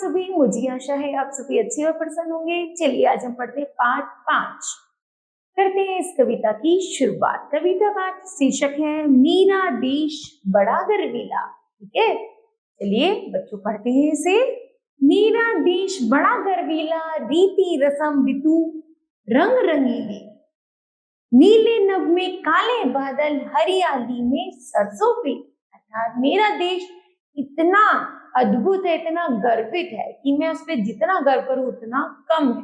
सभी, मुझे आशा है आप सभी अच्छे और प्रसन्न होंगे। चलिए आज हम पढ़ते हैं पाठ 5। करते हैं इस कविता की शुरुआत। कविता का शीर्षक है मेरा देश बड़ा गर्वीला। ठीक है, चलिए बच्चों पढ़ते हैं इसे। मेरा देश बड़ा गर्वीला, रीति रसम ऋतु रंग रंगीली, नीले नभ में काले बादल, हरियाली में सरसों पे। अर्थात मेरा देश इतना अद्भुत है, इतना गर्वित है कि मैं उस पर जितना गर्व करूं उतना कम है,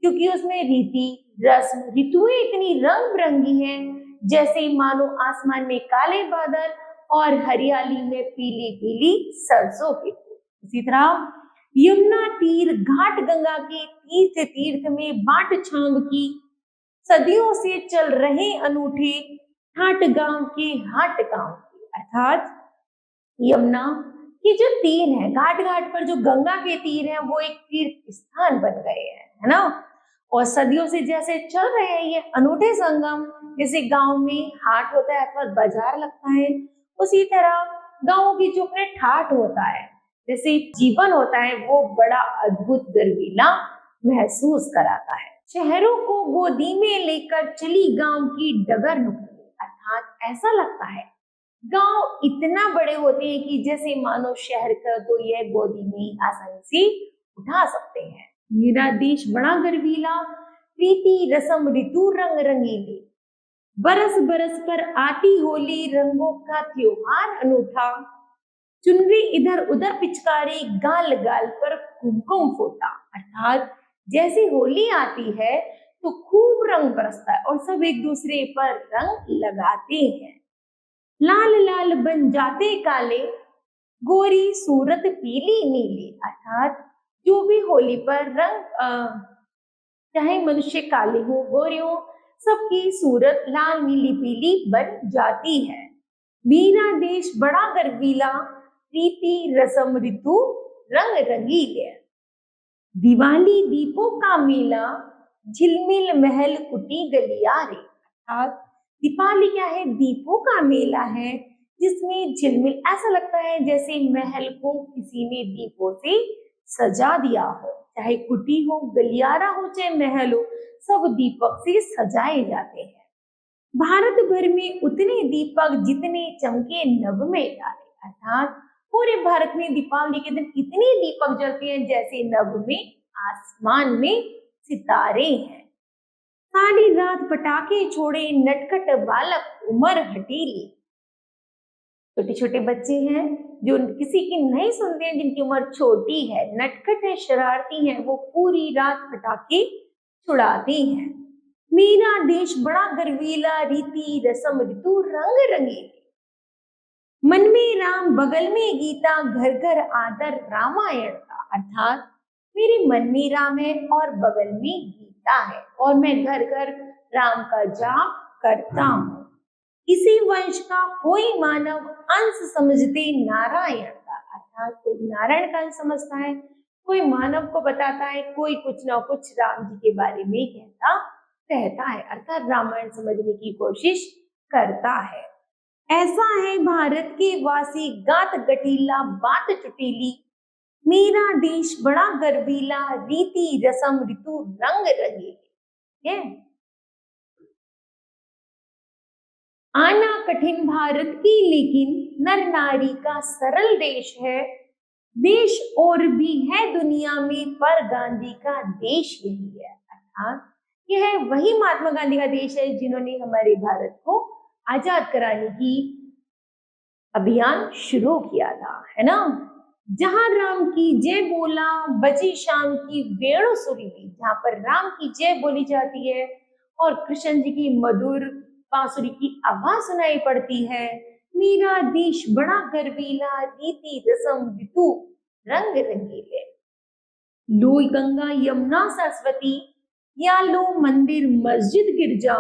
क्योंकि उसमें रीति रस्म ऋतुएं इतनी रंग बिरंगी हैं, जैसे मानो आसमान में काले बादल और हरियाली में पीली पीली सरसों के फूल। इसी तरह यमुना तीर घाट गंगा के तीर्थ तीर्थ में बाट छांव की, सदियों से चल रहे अनूठे हाट गांव के हाट गांव के। अर्थात यमुना के जो तीर है, घाट घाट पर जो गंगा के तीर हैं, वो एक तीर्थ स्थान बन गए हैं, है ना। और सदियों से जैसे चल रहे हैं ये अनूठे संगम, जैसे गांव में हाट होता है अथवा बाजार लगता है, उसी तरह गांवों की जो अपने ठाठ होता है, जैसे जीवन होता है, वो बड़ा अद्भुत गर्वीला महसूस कराता है। शहरों को गोदी में लेकर चली गांव की डगर नुकली। अर्थात ऐसा लगता है गांव इतना बड़े होते हैं कि जैसे मानो शहर का तो यह गोदी में आसानी से उठा सकते हैं। मेरा देश बड़ा गर्वीला, रीति रसम ऋतु रंग रंगीली, बरस बरस पर आती होली, रंगों का त्योहार अनूठा, चुनरी इधर उधर पिचकारी, गाल गाल पर कुमकुम फोटा। अर्थात जैसे होली आती है तो खूब रंग बरसता है और सब एक दूसरे पर रंग लगाते हैं। लाल लाल बन जाते काले, गोरी सूरत पीली नीली। अर्थात जो भी होली पर रंग, चाहे मनुष्य काले हो गोरे हो, सबकी सूरत लाल नीली पीली बन जाती है। मेरा देश बड़ा गर्वीला, रीति रसम ऋतु रंग रंगीले, दिवाली दीपों का मेला, झिलमिल महल कुटी गलियारे। अर्थात दीपावली क्या है? दीपों का मेला है, जिसमें झिलमिल ऐसा लगता है जैसे महल को किसी ने दीपों से सजा दिया हो, चाहे कुटी हो, गलियारा हो, चाहे महल हो, सब दीपक से सजाए जाते हैं। भारत भर में उतने दीपक जितने चमके नभ में तारे। अर्थात पूरे भारत में दीपावली के दिन इतने दीपक जलते हैं जैसे नभ में आसमान में सितारे हैं। सारी रात पटाखे छोड़े नटखट बालक उमर हटीली। छोटे छोटे बच्चे हैं जो किसी की नहीं सुनते हैं, जिनकी उम्र छोटी है, नटखट है, शरारती हैं, वो पूरी रात पटाखे छुड़ाते हैं। मेरा देश बड़ा गर्वीला, रीति रसम ऋतु रंग रंगीली, मन में राम बगल में गीता, घर घर आदर रामायण का। अर्थात मेरे मन में राम है और बगल में गीता है और मैं घर घर राम का जाप करता हूँ। इसी वंश का कोई मानव अंश समझते नारायण का। अर्थात कोई नारायण का अंश समझता है, कोई मानव को बताता है, कोई कुछ ना कुछ राम जी के बारे में कहता रहता है, अर्थात रामायण समझने की कोशिश करता है। ऐसा है भारत के वासी, गात गठीला बात चुटीली, मेरा देश बड़ा गर्वीला, रीति रसम ऋतु रंग रंगीली। आना कठिन भारत की लेकिन नर नारी का सरल देश है, देश और भी है दुनिया में पर गांधी का देश यही है। अर्थात यह वही महात्मा गांधी का देश है जिन्होंने हमारे भारत को आजाद कराने की अभियान शुरू किया था, है ना। जहां राम की जय बोला, बजी शाम की वेणु सुरीली। जहां पर राम की जय बोली जाती है और कृष्ण जी की मधुर बांसुरी की आवाज सुनाई पड़ती है। मेरा देश बड़ा गर्वीला, रीति रसम ऋतु रंग रंगीले, लो गंगा यमुना सरस्वती, या लो मंदिर मस्जिद गिरजा,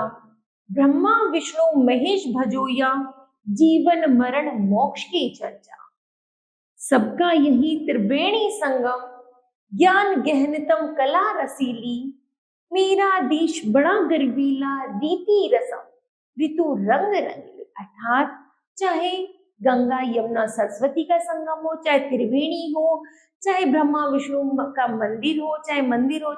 ब्रह्मा विष्णु महेश भजो, या जीवन मरण मोक्ष की चर्चा। सबका यही त्रिवेणी संगम, ज्ञान गहनतम कला रसीली, मेरा देश बड़ा गर्वीला, रीति रसम ऋतु रंग रंगीले। अर्थात चाहे गंगा यमुना सरस्वती का संगम हो, चाहे त्रिवेणी हो, चाहे ब्रह्मा विष्णु का मंदिर हो, चाहे मस्जिद हो,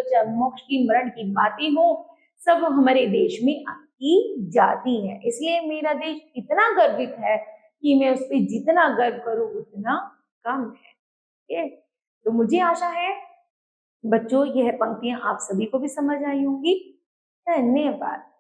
चाहे मोक्ष की मरण की बातें हो, सब हमारे देश में की जाती है। इसलिए मेरा देश इतना गर्वित है कि मैं उस पर जितना गर्व करूं उतना कम है। ठीक है? तो मुझे आशा है बच्चों यह पंक्तियां आप सभी को भी समझ आई होंगी। धन्यवाद।